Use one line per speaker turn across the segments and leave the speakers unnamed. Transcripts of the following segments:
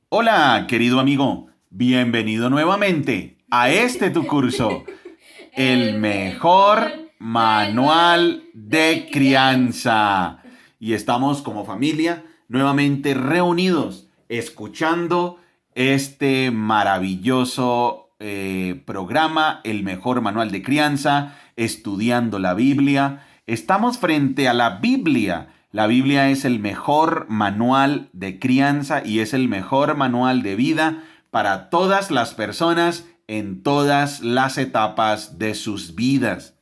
Hola, querido amigo, bienvenido nuevamente a este tu curso, el
El
mejor
mejor
manual
manual
de
de crianza.
crianza. Y estamos como familia nuevamente reunidos, escuchando este maravilloso programa, el mejor manual de crianza, estudiando la Biblia. Estamos frente a la Biblia. La Biblia es el mejor manual de crianza y es el mejor manual de vida para todas las personas en todas las etapas de sus vidas.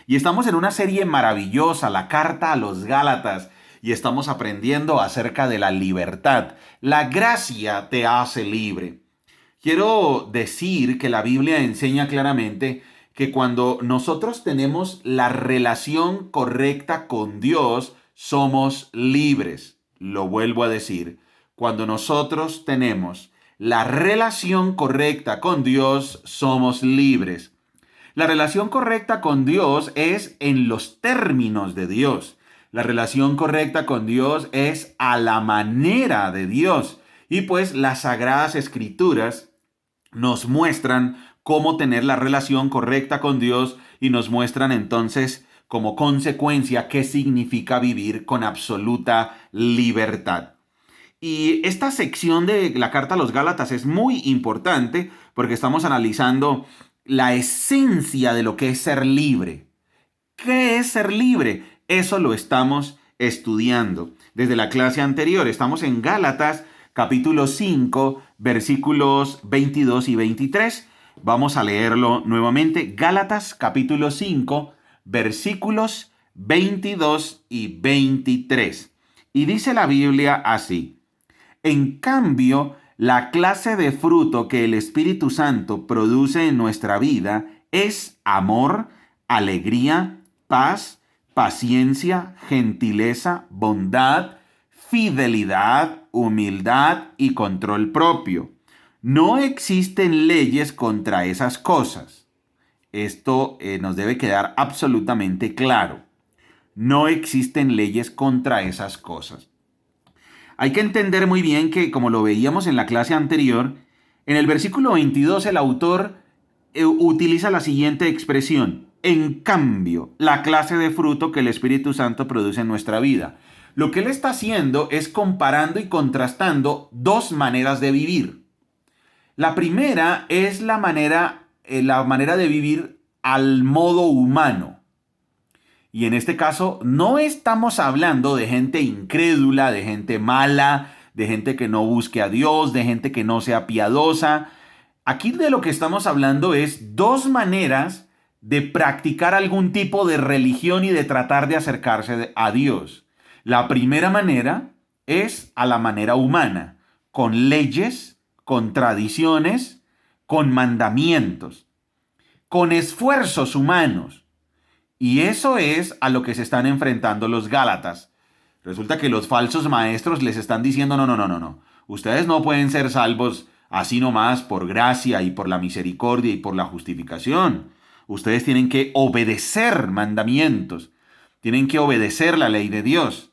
Y estamos en una serie maravillosa, la Carta a los Gálatas, y estamos aprendiendo acerca de la libertad. La gracia te hace libre. Quiero decir que la Biblia enseña claramente que cuando nosotros tenemos la relación correcta con Dios, somos libres. Lo vuelvo a decir. Cuando nosotros tenemos la relación correcta con Dios, somos libres. La relación correcta con Dios es en los términos de Dios. La relación correcta con Dios es a la manera de Dios. Y pues las sagradas escrituras nos muestran cómo tener la relación correcta con Dios y nos muestran entonces como consecuencia qué significa vivir con absoluta libertad. Y esta sección de la carta a los Gálatas es muy importante porque estamos analizando la esencia de lo que es ser libre. ¿Qué es ser libre? Eso lo estamos estudiando. Desde la clase anterior estamos en Gálatas capítulo 5 versículos 22 y 23. Vamos a leerlo nuevamente. Gálatas capítulo 5 versículos 22 y 23. Y dice la Biblia así. En cambio, la clase de fruto que el Espíritu Santo produce en nuestra vida es amor, alegría, paz, paciencia, gentileza, bondad, fidelidad, humildad y control propio. No existen leyes contra esas cosas. Esto nos debe quedar absolutamente claro. No existen leyes contra esas cosas. Hay que entender muy bien que, como lo veíamos en la clase anterior, en el versículo 22 el autor utiliza la siguiente expresión: en cambio, la clase de fruto que el Espíritu Santo produce en nuestra vida. Lo que él está haciendo es comparando y contrastando dos maneras de vivir. La primera es la manera de vivir al modo humano. Y en este caso no estamos hablando de gente incrédula, de gente mala, de gente que no busque a Dios, de gente que no sea piadosa. Aquí de lo que estamos hablando es dos maneras de practicar algún tipo de religión y de tratar de acercarse a Dios. La primera manera es a la manera humana, con leyes, con tradiciones, con mandamientos, con esfuerzos humanos. Y eso es a lo que se están enfrentando los Gálatas. Resulta que los falsos maestros les están diciendo, no, no, no, no, no. Ustedes no pueden ser salvos así nomás por gracia y por la misericordia y por la justificación. Ustedes tienen que obedecer mandamientos. Tienen que obedecer la ley de Dios.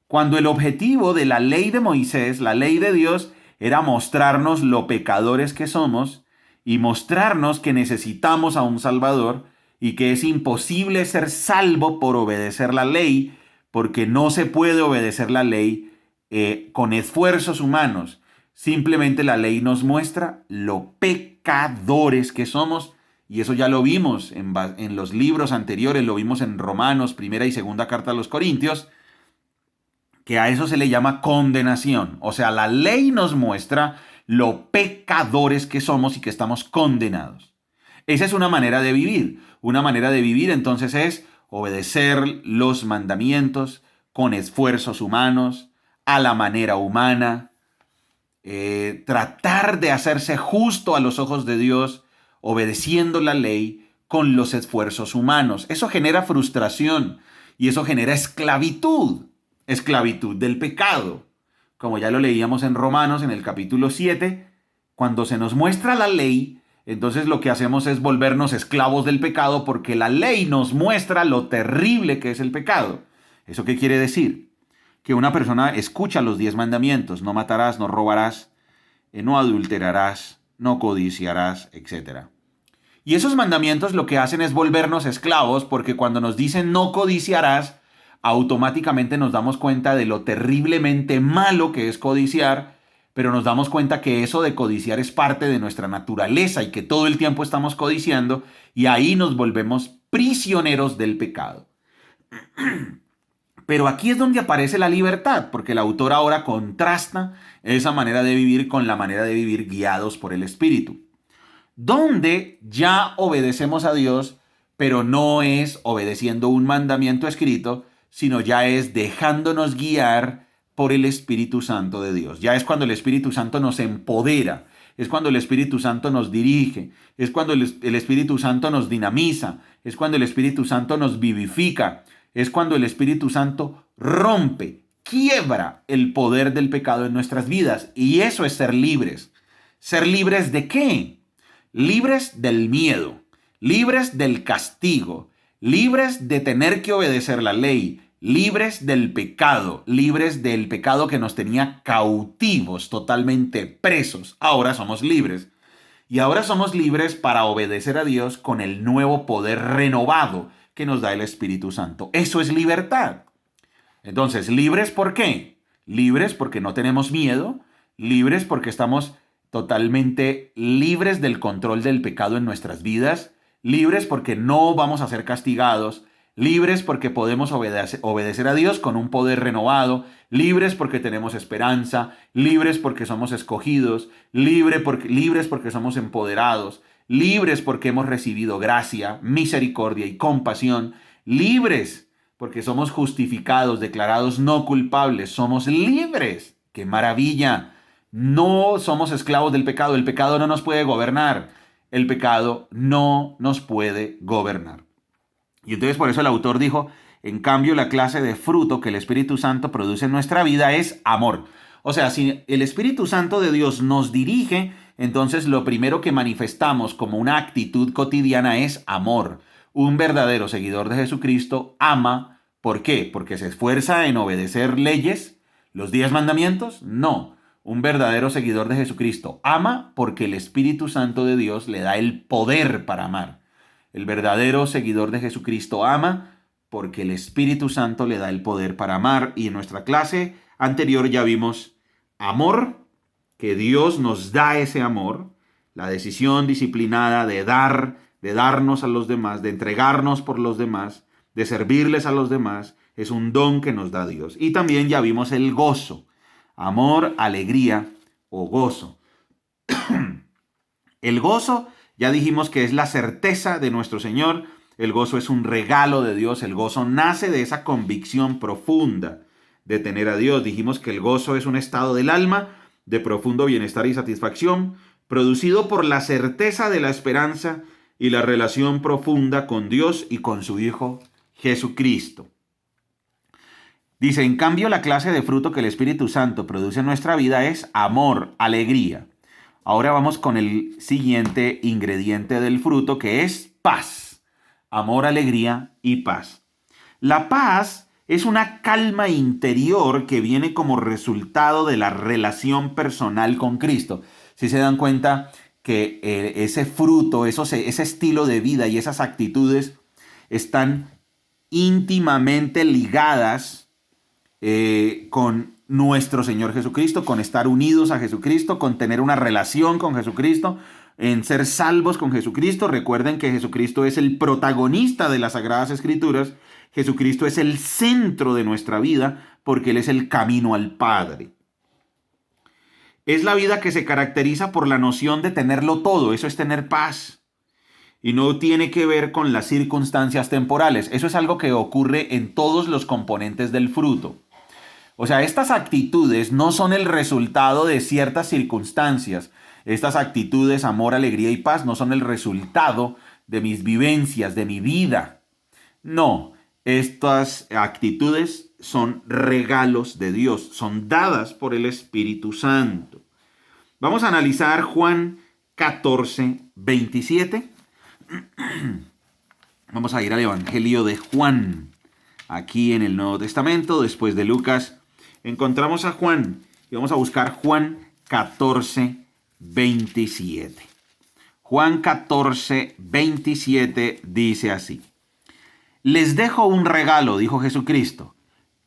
Cuando el objetivo de la ley de Moisés, la ley de Dios, era mostrarnos lo pecadores que somos y mostrarnos que necesitamos a un Salvador y que es imposible ser salvo por obedecer la ley, porque no se puede obedecer la ley con esfuerzos humanos. Simplemente la ley nos muestra lo pecadores que somos y eso ya lo vimos en los libros anteriores, lo vimos en Romanos, primera y segunda carta a los Corintios, que a eso se le llama condenación. O sea, la ley nos muestra lo pecadores que somos y que estamos condenados. Esa es una manera de vivir. Una manera de vivir entonces es obedecer los mandamientos con esfuerzos humanos, a la manera humana, tratar de hacerse justo a los ojos de Dios, obedeciendo la ley con los esfuerzos humanos. Eso genera frustración y eso genera esclavitud, esclavitud del pecado. Como ya lo leíamos en Romanos en el capítulo 7, cuando se nos muestra la ley, entonces lo que hacemos es volvernos esclavos del pecado porque la ley nos muestra lo terrible que es el pecado. ¿Eso qué quiere decir? Que una persona escucha los 10 mandamientos: no matarás, no robarás, no adulterarás, no codiciarás, etc. Y esos mandamientos lo que hacen es volvernos esclavos, porque cuando nos dicen no codiciarás, automáticamente nos damos cuenta de lo terriblemente malo que es codiciar, pero nos damos cuenta que eso de codiciar es parte de nuestra naturaleza y que todo el tiempo estamos codiciando, y ahí nos volvemos prisioneros del pecado. Pero aquí es donde aparece la libertad, porque el autor ahora contrasta esa manera de vivir con la manera de vivir guiados por el Espíritu, donde ya obedecemos a Dios, pero no es obedeciendo un mandamiento escrito, sino ya es dejándonos guiar por el Espíritu Santo de Dios. Ya es cuando el Espíritu Santo nos empodera, es cuando el Espíritu Santo nos dirige, es cuando el Espíritu Santo nos dinamiza, es cuando el Espíritu Santo nos vivifica, es cuando el Espíritu Santo rompe, quiebra el poder del pecado en nuestras vidas. Y eso es ser libres. ¿Ser libres de qué? Libres del miedo, libres del castigo, libres de tener que obedecer la ley, libres del pecado que nos tenía cautivos, totalmente presos. Ahora somos libres. Y ahora somos libres para obedecer a Dios con el nuevo poder renovado que nos da el Espíritu Santo. Eso es libertad. Entonces, ¿libres por qué? Libres porque no tenemos miedo, libres porque estamos totalmente libres del control del pecado en nuestras vidas, libres porque no vamos a ser castigados, libres porque podemos obedecer a Dios con un poder renovado, libres porque tenemos esperanza, libres porque somos escogidos, libres porque somos empoderados, libres porque hemos recibido gracia, misericordia y compasión, libres porque somos justificados, declarados no culpables, somos libres. ¡Qué maravilla! No somos esclavos del pecado, el pecado no nos puede gobernar, el pecado no nos puede gobernar. Y entonces por eso el autor dijo, en cambio la clase de fruto que el Espíritu Santo produce en nuestra vida es amor. O sea, si el Espíritu Santo de Dios nos dirige, entonces lo primero que manifestamos como una actitud cotidiana es amor. Un verdadero seguidor de Jesucristo ama. ¿Por qué? ¿Porque se esfuerza en obedecer leyes, los 10 mandamientos? No. Un verdadero seguidor de Jesucristo ama porque el Espíritu Santo de Dios le da el poder para amar. El verdadero seguidor de Jesucristo ama porque el Espíritu Santo le da el poder para amar. Y en nuestra clase anterior ya vimos amor, que Dios nos da ese amor, la decisión disciplinada de darnos a los demás, de entregarnos por los demás, de servirles a los demás, es un don que nos da Dios. Y también ya vimos el gozo, amor, alegría o gozo. El gozo, ya dijimos que es la certeza de nuestro Señor. El gozo es un regalo de Dios. El gozo nace de esa convicción profunda de tener a Dios. Dijimos que el gozo es un estado del alma de profundo bienestar y satisfacción, producido por la certeza de la esperanza y la relación profunda con Dios y con su Hijo Jesucristo. Dice, en cambio, la clase de fruto que el Espíritu Santo produce en nuestra vida es amor, alegría. Ahora vamos con el siguiente ingrediente del fruto, que es paz. Amor, alegría y paz. La paz es una calma interior que viene como resultado de la relación personal con Cristo. Si se dan cuenta que ese fruto, ese estilo de vida y esas actitudes están íntimamente ligadas con nuestro Señor Jesucristo, con estar unidos a Jesucristo, con tener una relación con Jesucristo, en ser salvos con Jesucristo. Recuerden que Jesucristo es el protagonista de las Sagradas Escrituras. Jesucristo es el centro de nuestra vida porque Él es el camino al Padre. Es la vida que se caracteriza por la noción de tenerlo todo. Eso es tener paz. Y no tiene que ver con las circunstancias temporales. Eso es algo que ocurre en todos los componentes del fruto. O sea, estas actitudes no son el resultado de ciertas circunstancias. Estas actitudes, amor, alegría y paz, no son el resultado de mis vivencias, de mi vida. No, estas actitudes son regalos de Dios, son dadas por el Espíritu Santo. Vamos a analizar Juan 14, 27. Vamos a ir al Evangelio de Juan. Aquí en el Nuevo Testamento, después de Lucas, encontramos a Juan y vamos a buscar Juan 14, 27. Juan 14, 27 dice así. Les dejo un regalo, dijo Jesucristo,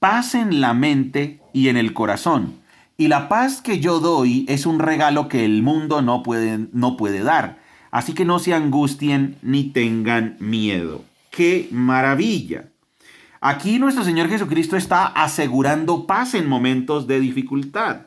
paz en la mente y en el corazón. Y la paz que yo doy es un regalo que el mundo no puede dar. Así que no se angustien ni tengan miedo. ¡Qué maravilla! Aquí nuestro Señor Jesucristo está asegurando paz en momentos de dificultad.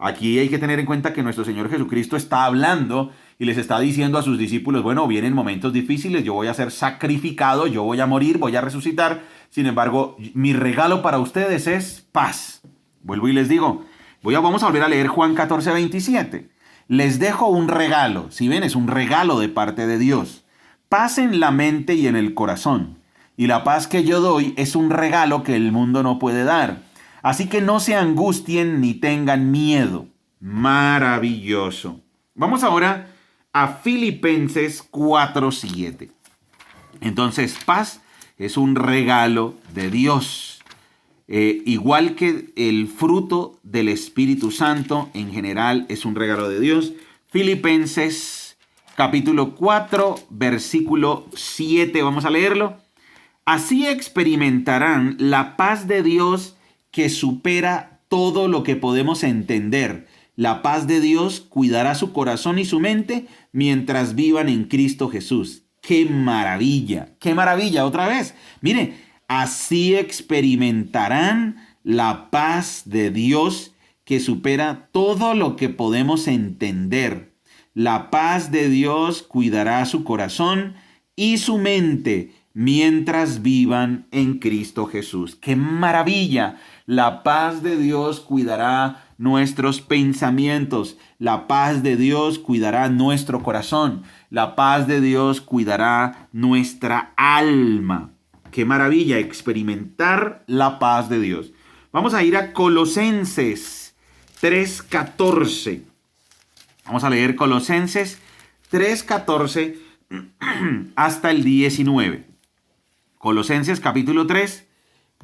Aquí hay que tener en cuenta que nuestro Señor Jesucristo está hablando y les está diciendo a sus discípulos, bueno, vienen momentos difíciles, yo voy a ser sacrificado, yo voy a morir, voy a resucitar. Sin embargo, mi regalo para ustedes es paz. Vuelvo y les digo, vamos a volver a leer Juan 14, 27. Les dejo un regalo, si ven, es un regalo de parte de Dios. Paz en la mente y en el corazón. Y la paz que yo doy es un regalo que el mundo no puede dar. Así que no se angustien ni tengan miedo. Maravilloso. Vamos ahora a Filipenses 4:7. Entonces, paz es un regalo de Dios. Igual que el fruto del Espíritu Santo en general es un regalo de Dios. Filipenses capítulo 4, versículo 7. Vamos a leerlo. Así experimentarán la paz de Dios que supera todo lo que podemos entender. La paz de Dios cuidará su corazón y su mente mientras vivan en Cristo Jesús. ¡Qué maravilla! ¡Qué maravilla! Otra vez. Mire, así experimentarán la paz de Dios que supera todo lo que podemos entender. La paz de Dios cuidará su corazón y su mente mientras vivan en Cristo Jesús. ¡Qué maravilla! La paz de Dios cuidará nuestros pensamientos. La paz de Dios cuidará nuestro corazón. La paz de Dios cuidará nuestra alma. ¡Qué maravilla! Experimentar la paz de Dios. Vamos a ir a Colosenses 3:14. Vamos a leer Colosenses 3:14 hasta el 19. Colosenses capítulo 3,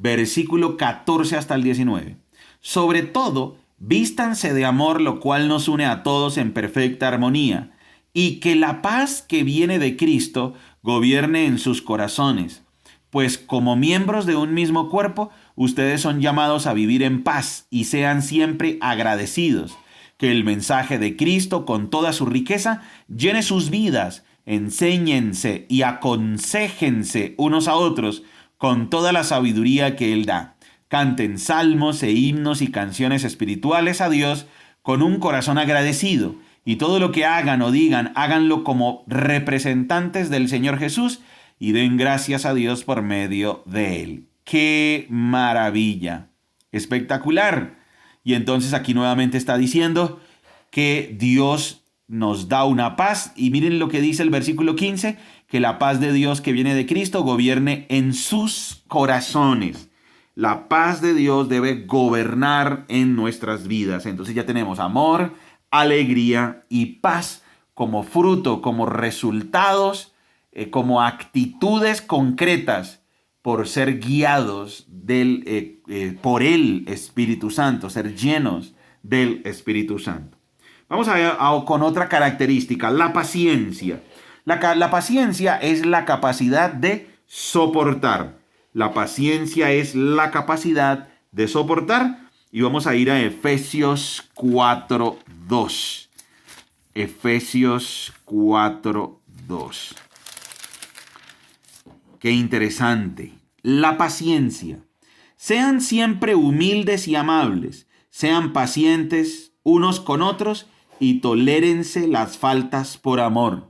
versículo 14 hasta el 19. Sobre todo, vístanse de amor, lo cual nos une a todos en perfecta armonía, y que la paz que viene de Cristo gobierne en sus corazones. Pues como miembros de un mismo cuerpo, ustedes son llamados a vivir en paz y sean siempre agradecidos. Que el mensaje de Cristo con toda su riqueza llene sus vidas. Enséñense y aconséjense unos a otros con toda la sabiduría que Él da. Canten salmos e himnos y canciones espirituales a Dios con un corazón agradecido. Y todo lo que hagan o digan, háganlo como representantes del Señor Jesús y den gracias a Dios por medio de Él. ¡Qué maravilla! Espectacular. Y entonces aquí nuevamente está diciendo que Dios nos da una paz, y miren lo que dice el versículo 15, que la paz de Dios que viene de Cristo gobierne en sus corazones. La paz de Dios debe gobernar en nuestras vidas. Entonces ya tenemos amor, alegría y paz como fruto, como resultados, como actitudes concretas por ser guiados por el Espíritu Santo, ser llenos del Espíritu Santo. Vamos con otra característica, la paciencia. La paciencia es la capacidad de soportar. La paciencia es la capacidad de soportar. Y vamos a ir a Efesios 4:2. Efesios 4:2. Qué interesante. La paciencia. Sean siempre humildes y amables. Sean pacientes unos con otros y tolérense las faltas por amor.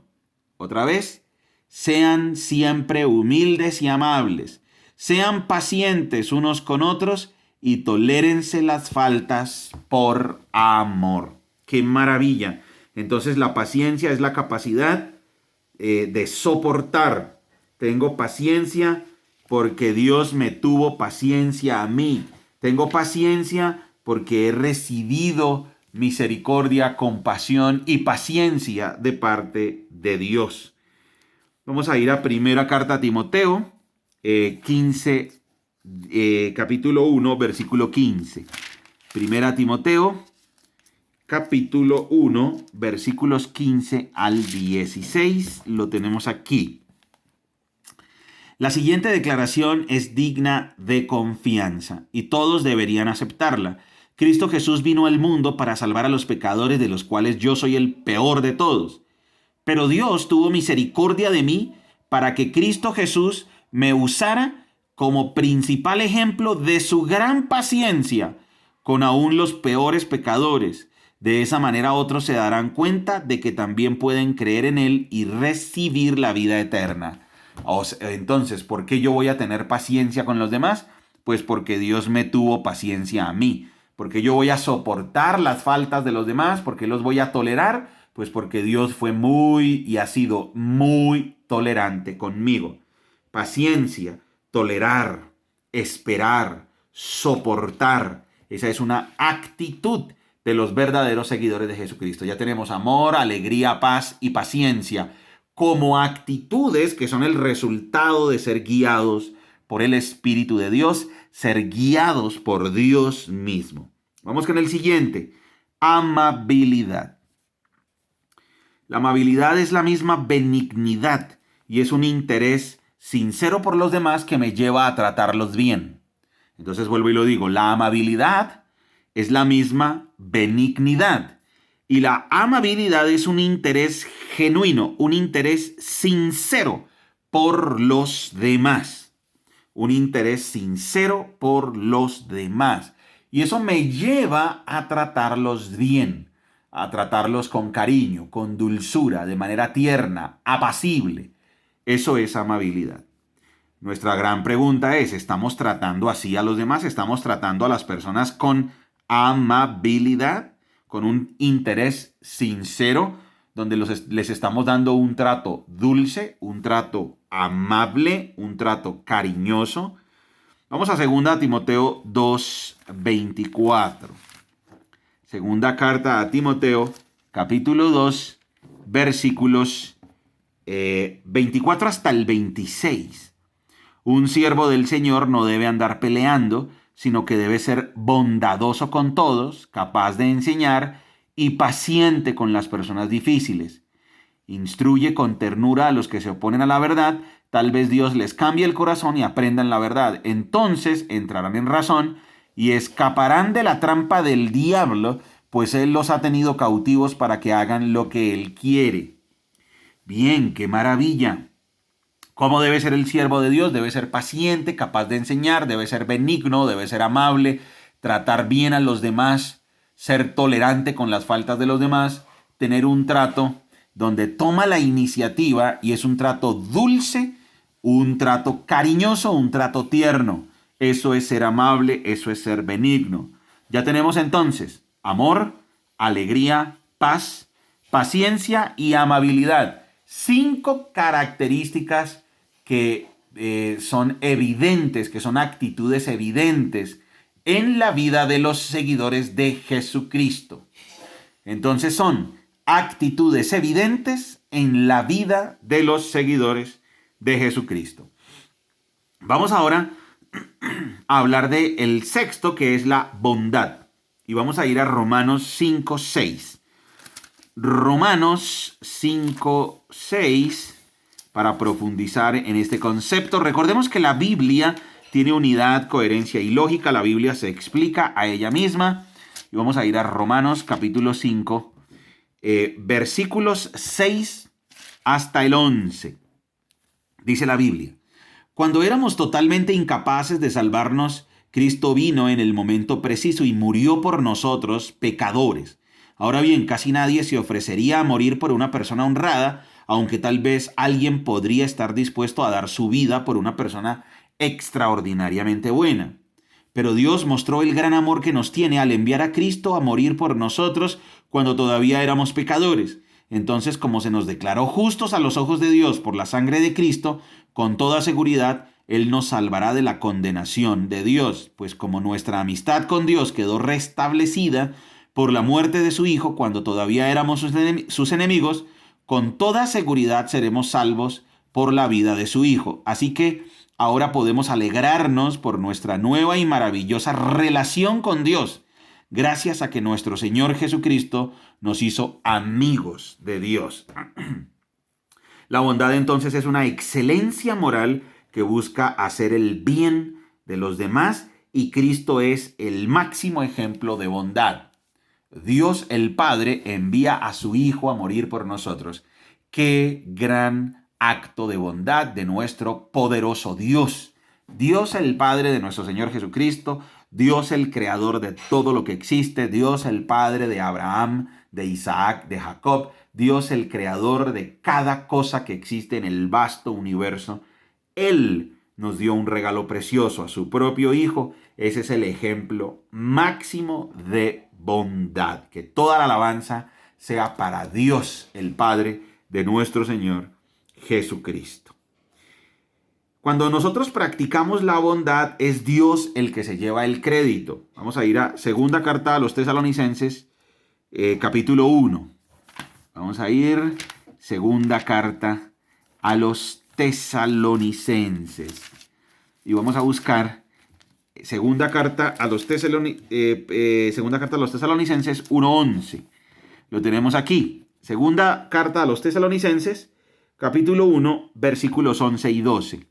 Otra vez, sean siempre humildes y amables. Sean pacientes unos con otros y tolérense las faltas por amor. ¡Qué maravilla! Entonces la paciencia es la capacidad de soportar. Tengo paciencia porque Dios me tuvo paciencia a mí. Tengo paciencia porque he recibido misericordia, compasión y paciencia de parte de Dios. Vamos a ir a primera carta a Timoteo, capítulo 1, versículo 15. Primera Timoteo, capítulo 1, versículos 15 al 16. Lo tenemos aquí. La siguiente declaración es digna de confianza y todos deberían aceptarla. Cristo Jesús vino al mundo para salvar a los pecadores, de los cuales yo soy el peor de todos. Pero Dios tuvo misericordia de mí para que Cristo Jesús me usara como principal ejemplo de su gran paciencia con aún los peores pecadores. De esa manera otros se darán cuenta de que también pueden creer en Él y recibir la vida eterna. Entonces, ¿por qué yo voy a tener paciencia con los demás? Pues porque Dios me tuvo paciencia a mí. Porque yo voy a soportar las faltas de los demás, porque los voy a tolerar, pues porque Dios fue muy y ha sido muy tolerante conmigo. Paciencia, tolerar, esperar, soportar. Esa es una actitud de los verdaderos seguidores de Jesucristo. Ya tenemos amor, alegría, paz y paciencia como actitudes que son el resultado de ser guiados por el Espíritu de Dios, ser guiados por Dios mismo. Vamos con el siguiente. Amabilidad. La amabilidad es la misma benignidad y es un interés sincero por los demás que me lleva a tratarlos bien. Entonces vuelvo y lo digo, la amabilidad es la misma benignidad. Y la amabilidad es un interés genuino, un interés sincero por los demás. Un interés sincero por los demás. Y eso me lleva a tratarlos bien, a tratarlos con cariño, con dulzura, de manera tierna, apacible. Eso es amabilidad. Nuestra gran pregunta es, ¿estamos tratando así a los demás? ¿Estamos tratando a las personas con amabilidad? Con un interés sincero, donde les estamos dando un trato dulce, un trato amable, un trato cariñoso. Vamos a 2 Timoteo 2:24. Segunda carta a Timoteo, capítulo 2, versículos 24 hasta el 26. Un siervo del Señor no debe andar peleando, sino que debe ser bondadoso con todos, capaz de enseñar y paciente con las personas difíciles. Instruye con ternura a los que se oponen a la verdad, tal vez Dios les cambie el corazón y aprendan la verdad. Entonces entrarán en razón y escaparán de la trampa del diablo, pues Él los ha tenido cautivos para que hagan lo que Él quiere. Bien, qué maravilla. ¿Cómo debe ser el siervo de Dios? Debe ser paciente, capaz de enseñar, debe ser benigno, debe ser amable, tratar bien a los demás, ser tolerante con las faltas de los demás, tener un trato donde toma la iniciativa y es un trato dulce, un trato cariñoso, un trato tierno. Eso es ser amable, eso es ser benigno. Ya tenemos entonces amor, alegría, paz, paciencia y amabilidad. 5 características que son evidentes, que son actitudes evidentes en la vida de los seguidores de Jesucristo. Entonces son actitudes evidentes en la vida de los seguidores de Jesucristo. Vamos ahora a hablar del sexto, que es la bondad. Y vamos a ir a Romanos 5:6. Romanos 5:6 para profundizar en este concepto. Recordemos que la Biblia tiene unidad, coherencia y lógica. La Biblia se explica a ella misma. Y vamos a ir a Romanos capítulo 5, versículos 6 hasta el 11. Dice la Biblia: cuando éramos totalmente incapaces de salvarnos, Cristo vino en el momento preciso y murió por nosotros, pecadores. Ahora bien, casi nadie se ofrecería a morir por una persona honrada, aunque tal vez alguien podría estar dispuesto a dar su vida por una persona extraordinariamente buena. Pero Dios mostró el gran amor que nos tiene al enviar a Cristo a morir por nosotros cuando todavía éramos pecadores. Entonces, como se nos declaró justos a los ojos de Dios por la sangre de Cristo, con toda seguridad, Él nos salvará de la condenación de Dios, pues como nuestra amistad con Dios quedó restablecida por la muerte de su Hijo cuando todavía éramos sus enemigos, con toda seguridad seremos salvos por la vida de su Hijo. Así que ahora podemos alegrarnos por nuestra nueva y maravillosa relación con Dios. gracias a que nuestro Señor Jesucristo nos hizo amigos de Dios. La bondad entonces es una excelencia moral que busca hacer el bien de los demás y Cristo es el máximo ejemplo de bondad. Dios el Padre envía a su Hijo a morir por nosotros. ¡Qué gran acto de bondad de nuestro poderoso Dios! Dios el Padre de nuestro Señor Jesucristo, Dios el Creador de todo lo que existe, Dios el Padre de Abraham, de Isaac, de Jacob, Dios el Creador de cada cosa que existe en el vasto universo. Él nos dio un regalo precioso a su propio Hijo. Ese es el ejemplo máximo de bondad. Que toda la alabanza sea para Dios el Padre de nuestro Señor Jesucristo. Cuando nosotros practicamos la bondad, es Dios el que se lleva el crédito. Vamos a ir a segunda carta a los Tesalonicenses, capítulo 1. Vamos a ir segunda carta a los Tesalonicenses. Y vamos a buscar segunda carta a los Tesalonicenses 1:11. Lo tenemos aquí. Segunda carta a los Tesalonicenses, capítulo 1, versículos 11 y 12.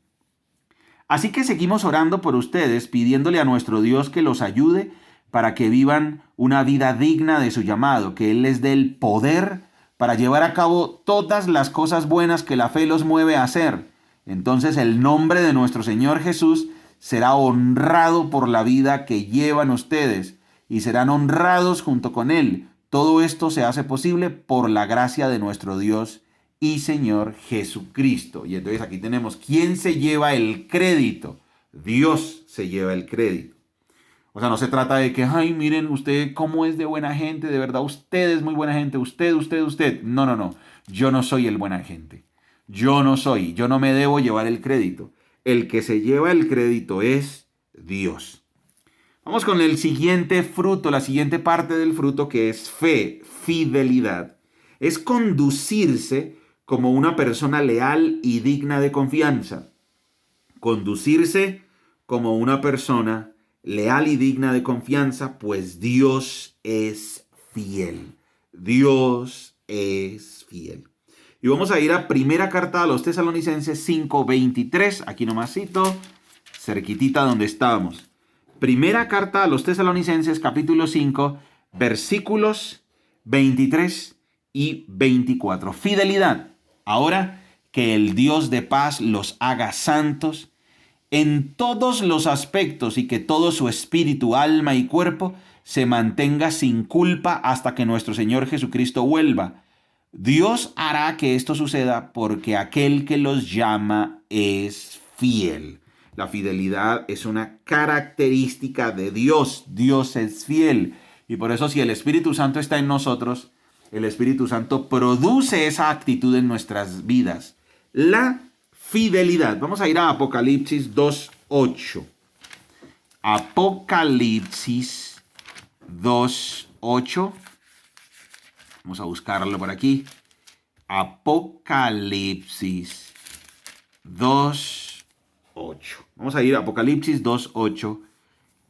Así que seguimos orando por ustedes, pidiéndole a nuestro Dios que los ayude para que vivan una vida digna de su llamado, que Él les dé el poder para llevar a cabo todas las cosas buenas que la fe los mueve a hacer. Entonces el nombre de nuestro Señor Jesús será honrado por la vida que llevan ustedes y serán honrados junto con Él. Todo esto se hace posible por la gracia de nuestro Dios y Señor Jesucristo. Y entonces aquí tenemos, ¿quién se lleva el crédito? Dios se lleva el crédito. O sea, no se trata de que, ay, miren usted cómo es de buena gente, de verdad, usted es muy buena gente, usted. No. Yo no soy el buena gente. Yo no me debo llevar el crédito. El que se lleva el crédito es Dios. Vamos con el siguiente fruto, la siguiente parte del fruto, que es fe, fidelidad. Es conducirse como una persona leal y digna de confianza. Conducirse como una persona leal y digna de confianza, pues Dios es fiel. Dios es fiel. Y vamos a ir a primera carta a los Tesalonicenses 5:23. Aquí nomasito, cerquitita donde estábamos. Primera carta a los Tesalonicenses, capítulo 5, versículos 23 y 24. Fidelidad. Ahora que el Dios de paz los haga santos en todos los aspectos y que todo su espíritu, alma y cuerpo se mantenga sin culpa hasta que nuestro Señor Jesucristo vuelva. Dios hará que esto suceda porque aquel que los llama es fiel. La fidelidad es una característica de Dios. Dios es fiel. Y por eso si el Espíritu Santo está en nosotros, el Espíritu Santo produce esa actitud en nuestras vidas. La fidelidad. Vamos a ir a Apocalipsis 2:8. Apocalipsis 2:8. Vamos a buscarlo por aquí. Apocalipsis 2:8. Vamos a ir a Apocalipsis 2:8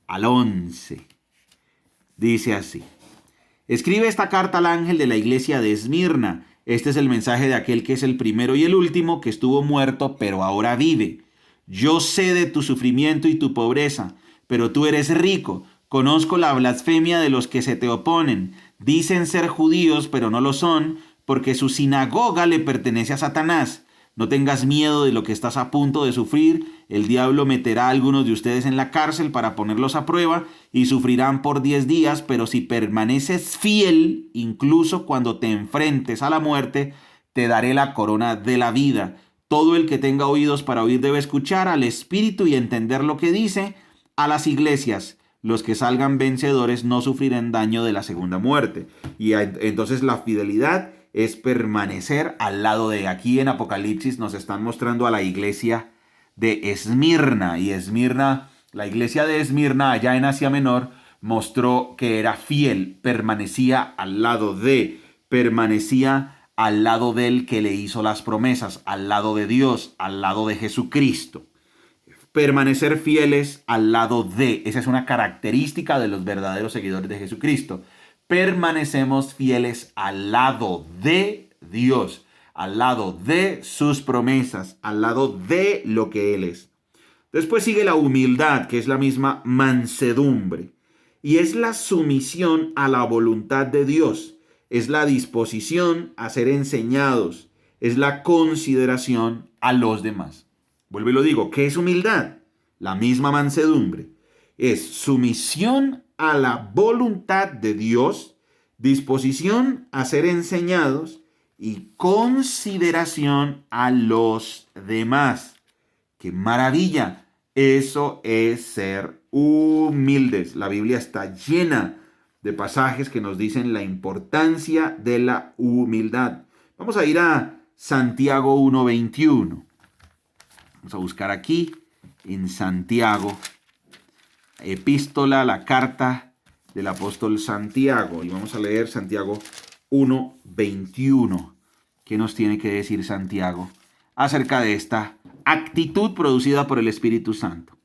al 11. Dice así. Escribe esta carta al ángel de la iglesia de Esmirna. Este es el mensaje de aquel que es el primero y el último, que estuvo muerto, pero ahora vive. Yo sé de tu sufrimiento y tu pobreza, pero tú eres rico. Conozco la blasfemia de los que se te oponen. Dicen ser judíos, pero no lo son, porque su sinagoga le pertenece a Satanás. No tengas miedo de lo que estás a punto de sufrir. El diablo meterá a algunos de ustedes en la cárcel para ponerlos a prueba y sufrirán por 10 días, pero si permaneces fiel, incluso cuando te enfrentes a la muerte, te daré la corona de la vida. Todo el que tenga oídos para oír debe escuchar al Espíritu y entender lo que dice a las iglesias. Los que salgan vencedores no sufrirán daño de la segunda muerte. Y entonces la fidelidad es permanecer al lado de. Aquí en Apocalipsis nos están mostrando a la iglesia de Esmirna. Y Esmirna, la iglesia de Esmirna allá en Asia Menor, mostró que era fiel, permanecía al lado del que le hizo las promesas, al lado de Dios, al lado de Jesucristo. permanecer fieles al lado de. Esa es una característica de los verdaderos seguidores de Jesucristo. Permanecemos fieles al lado de Dios, al lado de sus promesas, al lado de lo que Él es. Después sigue la humildad, que es la misma mansedumbre, y es la sumisión a la voluntad de Dios, es la disposición a ser enseñados, es la consideración a los demás. Vuelvo y lo digo, ¿qué es humildad? La misma mansedumbre. Es sumisión a la voluntad de Dios, disposición a ser enseñados y consideración a los demás. ¡Qué maravilla! Eso es ser humildes. La Biblia está llena de pasajes que nos dicen la importancia de la humildad. Vamos a ir a Santiago 1:21. Vamos a buscar aquí en Santiago, epístola, la carta del apóstol Santiago. Y vamos a leer Santiago 1:21. ¿Qué nos tiene que decir Santiago acerca de esta actitud producida por el Espíritu Santo?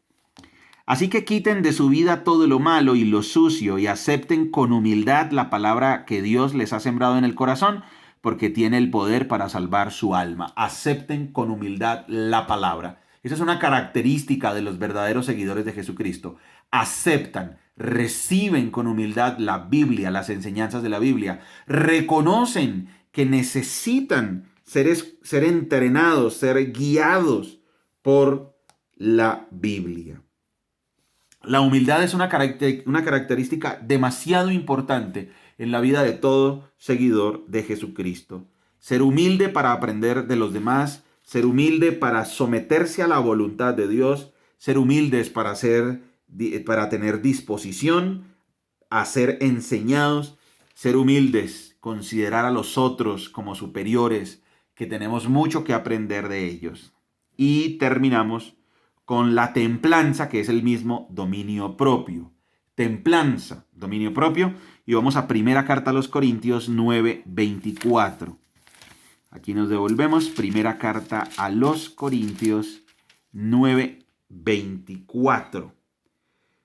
Así que quiten de su vida todo lo malo y lo sucio y acepten con humildad la palabra que Dios les ha sembrado en el corazón, porque tiene el poder para salvar su alma. Acepten con humildad la palabra. Esa es una característica de los verdaderos seguidores de Jesucristo. Aceptan, reciben con humildad la Biblia, las enseñanzas de la Biblia. Reconocen que necesitan ser entrenados, ser guiados por la Biblia. La humildad es una característica demasiado importante en la vida de todo seguidor de Jesucristo. Ser humilde para aprender de los demás, ser humilde para someterse a la voluntad de Dios, ser humildes para tener disposición a ser enseñados, ser humildes, considerar a los otros como superiores, que tenemos mucho que aprender de ellos. Y terminamos con la templanza, que es el mismo dominio propio. Templanza, dominio propio. Y vamos a primera carta a los Corintios 9:24. Aquí nos devolvemos. Primera carta a los Corintios 9:24.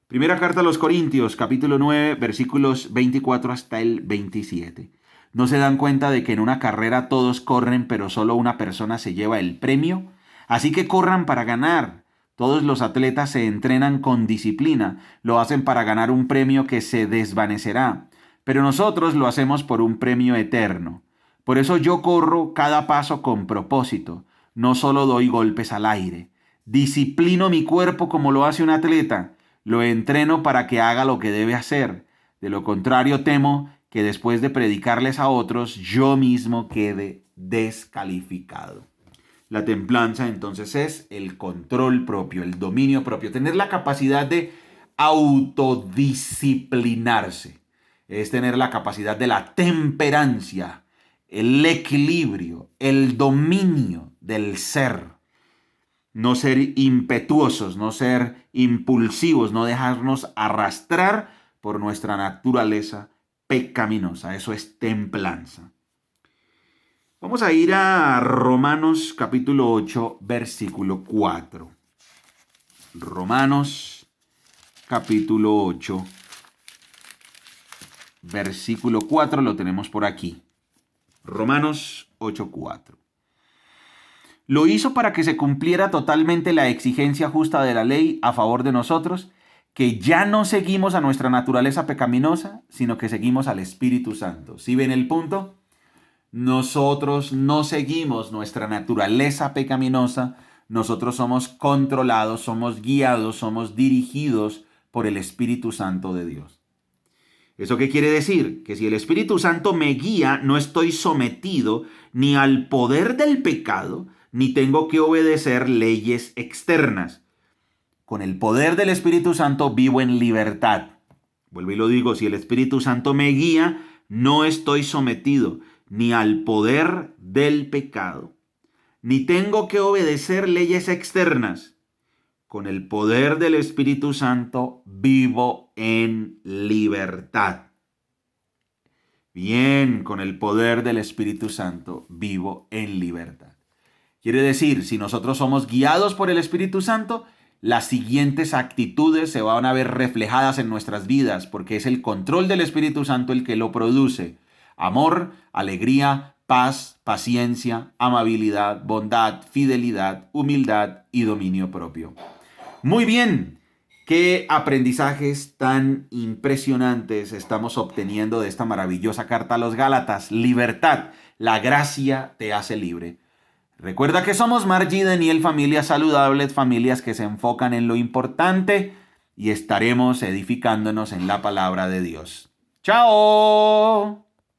Primera carta a los Corintios, capítulo 9, versículos 24 hasta el 27. ¿No se dan cuenta de que en una carrera todos corren, pero solo una persona se lleva el premio? Así que corran para ganar. Todos los atletas se entrenan con disciplina, lo hacen para ganar un premio que se desvanecerá, pero nosotros lo hacemos por un premio eterno. Por eso yo corro cada paso con propósito, no solo doy golpes al aire. Disciplino mi cuerpo como lo hace un atleta, lo entreno para que haga lo que debe hacer. De lo contrario, temo que después de predicarles a otros, yo mismo quede descalificado. La templanza entonces es el control propio, el dominio propio, tener la capacidad de autodisciplinarse, es tener la capacidad de la temperancia, el equilibrio, el dominio del ser. No ser impetuosos, no ser impulsivos, no dejarnos arrastrar por nuestra naturaleza pecaminosa. Eso es templanza. Vamos a ir a Romanos capítulo 8, versículo 4. Romanos capítulo 8, versículo 4, lo tenemos por aquí. Romanos 8, 4. Lo hizo para que se cumpliera totalmente la exigencia justa de la ley a favor de nosotros, que ya no seguimos a nuestra naturaleza pecaminosa, sino que seguimos al Espíritu Santo. ¿Sí ven el punto? Nosotros no seguimos nuestra naturaleza pecaminosa, nosotros somos controlados, somos guiados, somos dirigidos por el Espíritu Santo de Dios. ¿Eso qué quiere decir? Que si el Espíritu Santo me guía, no estoy sometido ni al poder del pecado, ni tengo que obedecer leyes externas. Con el poder del Espíritu Santo vivo en libertad. Vuelvo y lo digo, si el Espíritu Santo me guía, no estoy sometido ni al poder del pecado, ni tengo que obedecer leyes externas. Con el poder del Espíritu Santo vivo en libertad. Bien, con el poder del Espíritu Santo vivo en libertad. Quiere decir, si nosotros somos guiados por el Espíritu Santo, las siguientes actitudes se van a ver reflejadas en nuestras vidas, porque es el control del Espíritu Santo el que lo produce. Amor, alegría, paz, paciencia, amabilidad, bondad, fidelidad, humildad y dominio propio. Muy bien, qué aprendizajes tan impresionantes estamos obteniendo de esta maravillosa carta a los Gálatas. Libertad, la gracia te hace libre. Recuerda que somos Margie y Daniel, familias saludables, familias que se enfocan en lo importante y estaremos edificándonos en la palabra de Dios. ¡Chao!